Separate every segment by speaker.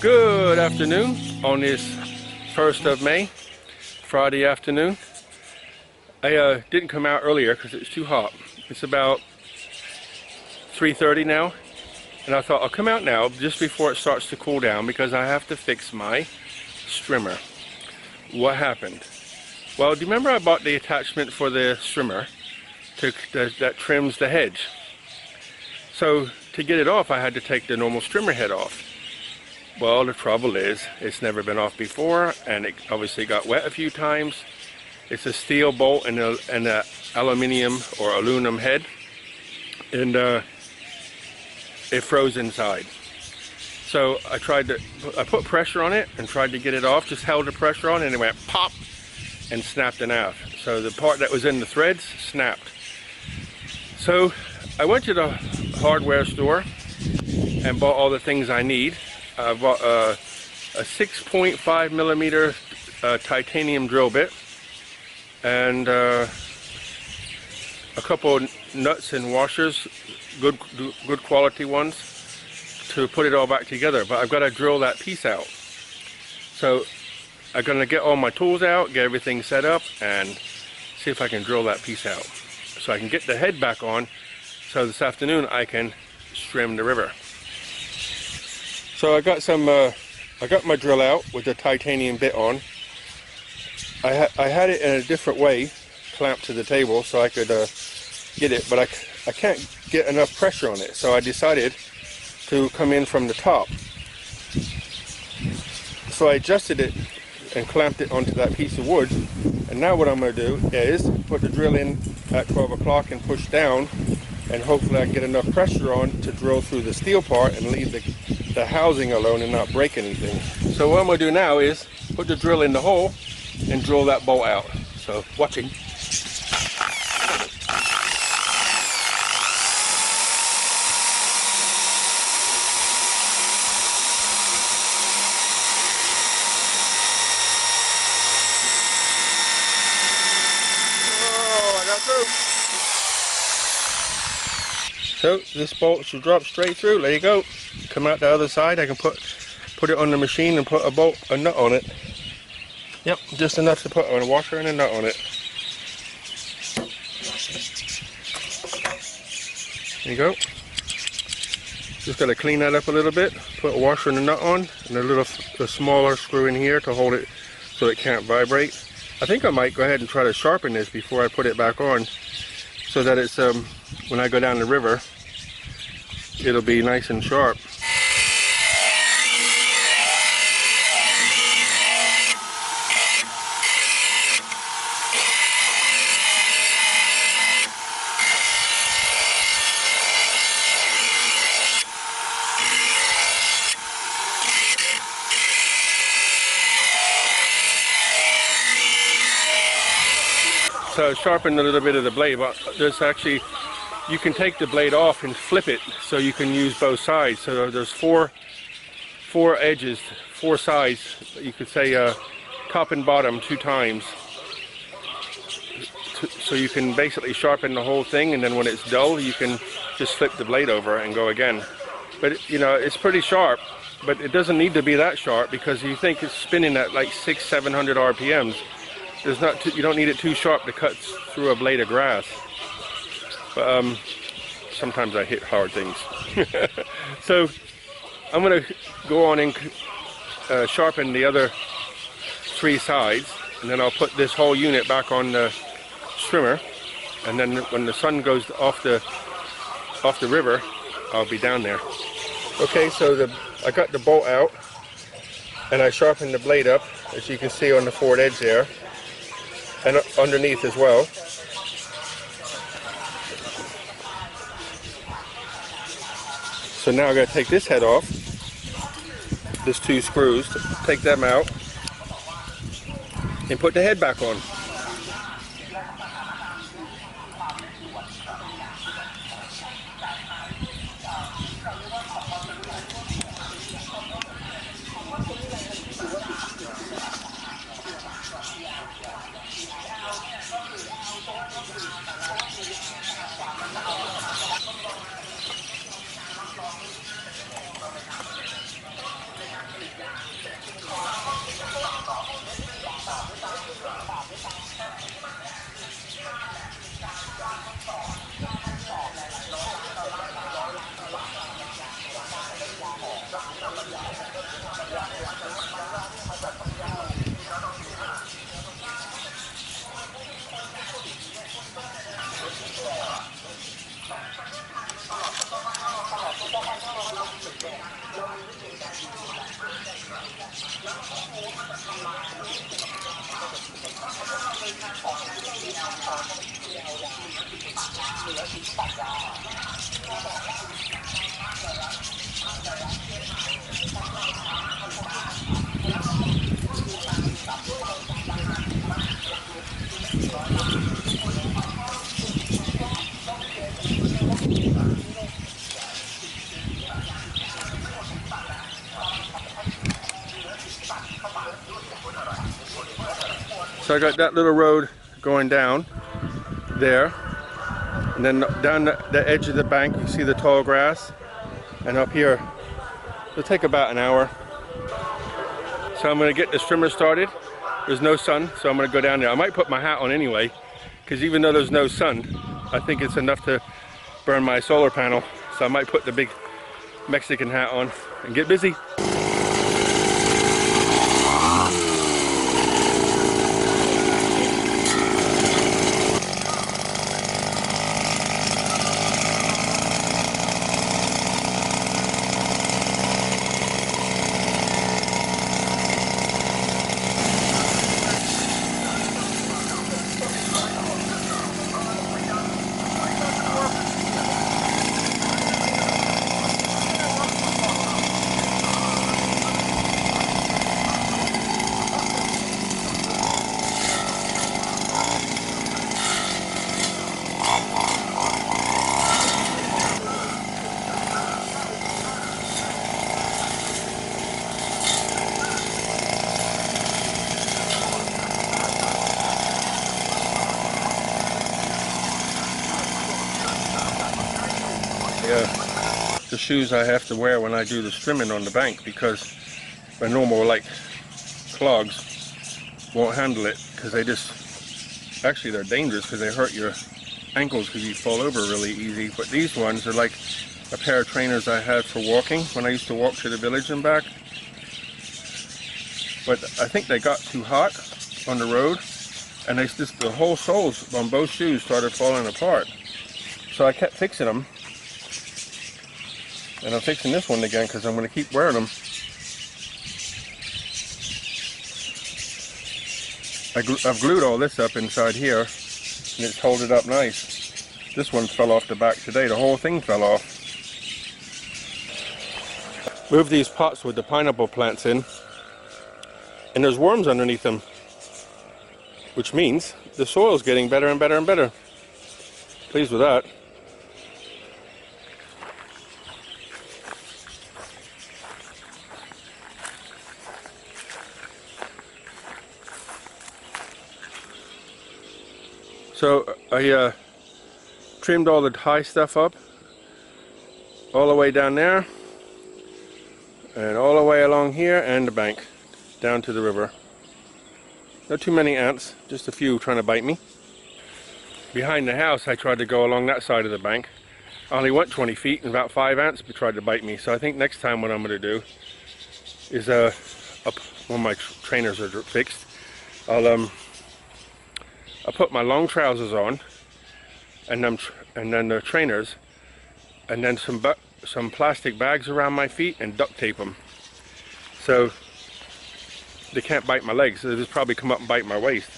Speaker 1: Good afternoon on this 1st of May, Friday afternoon. I didn't come out earlier because it's too hot. It's about 3:30 now, and I thought I'll come out now just before it starts to cool down because I have to fix my strimmer. What happened? Well, do you remember I bought the attachment for the strimmer that trims the hedge? So to get it off, I had to take the normal strimmer head off. Well, the trouble is, it's never been off before, and it obviously got wet a few times. It's a steel bolt and a aluminium or aluminum head, and it froze inside. So I put pressure on it and tried to get it off, just held the pressure on, and it went pop and snapped in half. So the part that was in the threads snapped. So I went to the hardware store and bought all the things I need. I bought a 6.5 millimeter titanium drill bit and a couple nuts and washers, good quality ones, to put it all back together. But I've got to drill that piece out. So I'm going to get all my tools out, get everything set up, and see if I can drill that piece out so I can get the head back on, so this afternoon I can strim the river. So I got my drill out with the titanium bit on. I had it in a different way, clamped to the table so I could get it, but I can't get enough pressure on it. So I decided to come in from the top. So I adjusted it and clamped it onto that piece of wood. And now what I'm going to do is put the drill in at 12 o'clock and push down, and hopefully I can get enough pressure on to drill through the steel part and leave the housing alone and not break anything. So what I'm going to do now is put the drill in the hole and drill that bolt out. So watching. Oh, I got through. So this bolt should drop straight through. There you go. Come out the other side. I can put it on the machine and put a nut on it. Yep, just enough to put on a washer and a nut on it. There you go. Just got to clean that up a little bit. Put a washer and a nut on, and a smaller screw in here to hold it so it can't vibrate. I think I might go ahead and try to sharpen this before I put it back on, so that it's when I go down the river, it'll be nice and sharp. So I sharpened a little bit of the blade, but there's actually, you can take the blade off and flip it so you can use both sides. So there's four edges, four sides. You could say top and bottom 2 times. So you can basically sharpen the whole thing, and then when it's dull, you can just flip the blade over and go again. But you know, it's pretty sharp, but it doesn't need to be that sharp because you think it's spinning at like 600-700 RPMs. You don't need it too sharp to cut through a blade of grass. But sometimes I hit hard things. So I'm going to go on and sharpen the other 3 sides, and then I'll put this whole unit back on the strimmer, and then when the sun goes off the river, I'll be down there. Okay, so I got the bolt out, and I sharpened the blade up, as you can see on the forward edge there, and underneath as well. So now I got to take this head off, there's 2 screws, take them out, and put the head back on. So I got that little road going down there, and then down the edge of the bank you see the tall grass, and up here it'll take about an hour. So I'm going to get the trimmer started. There's no sun, so I'm going to go down there. I might put my hat on anyway, because even though there's no sun, I think it's enough to burn my solar panel. So I might put the big Mexican hat on and get busy. The shoes I have to wear when I do the trimming on the bank, because my normal like clogs won't handle it, because they just, actually they're dangerous because they hurt your ankles because you fall over really easy. But these ones are like a pair of trainers I had for walking when I used to walk to the village and back. But I think they got too hot on the road, and the whole soles on both shoes started falling apart. So I kept fixing them. And I'm fixing this one again because I'm going to keep wearing them. I've glued all this up inside here, and it's holding up nice. This one fell off the back today. The whole thing fell off. Move these pots with the pineapple plants in, and there's worms underneath them, which means the soil's getting better and better and better. Pleased with that. So I trimmed all the high stuff up, all the way down there, and all the way along here and the bank, down to the river. Not too many ants, just a few trying to bite me. Behind the house I tried to go along that side of the bank. I only went 20 feet and about 5 ants tried to bite me. So I think next time what I'm going to do is, when my trainers are fixed, I'll put my long trousers on, and then the trainers, and then some plastic bags around my feet and duct tape them, so they can't bite my legs. They'll just probably come up and bite my waist.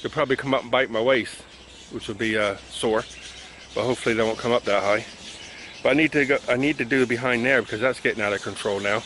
Speaker 1: They'll probably come up and bite my waist, which will be sore, but hopefully they won't come up that high. But I need to do behind there because that's getting out of control now.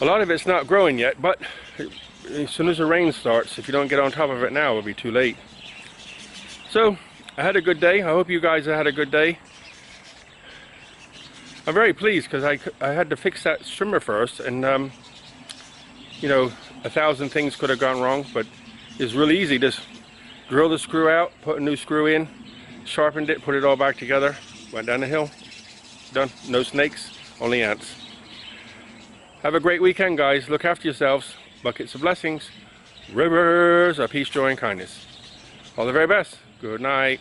Speaker 1: A lot of it's not growing yet, but as soon as the rain starts, if you don't get on top of it now, it'll be too late. So, I had a good day. I hope you guys had a good day. I'm very pleased because I had to fix that trimmer first, and you know, 1,000 things could have gone wrong, but it's really easy. Just drill the screw out, put a new screw in, sharpened it, put it all back together, went down the hill, done. No snakes, only ants. Have a great weekend, guys. Look after yourselves. Buckets of blessings, rivers of peace, joy, and kindness. All the very best. Good night.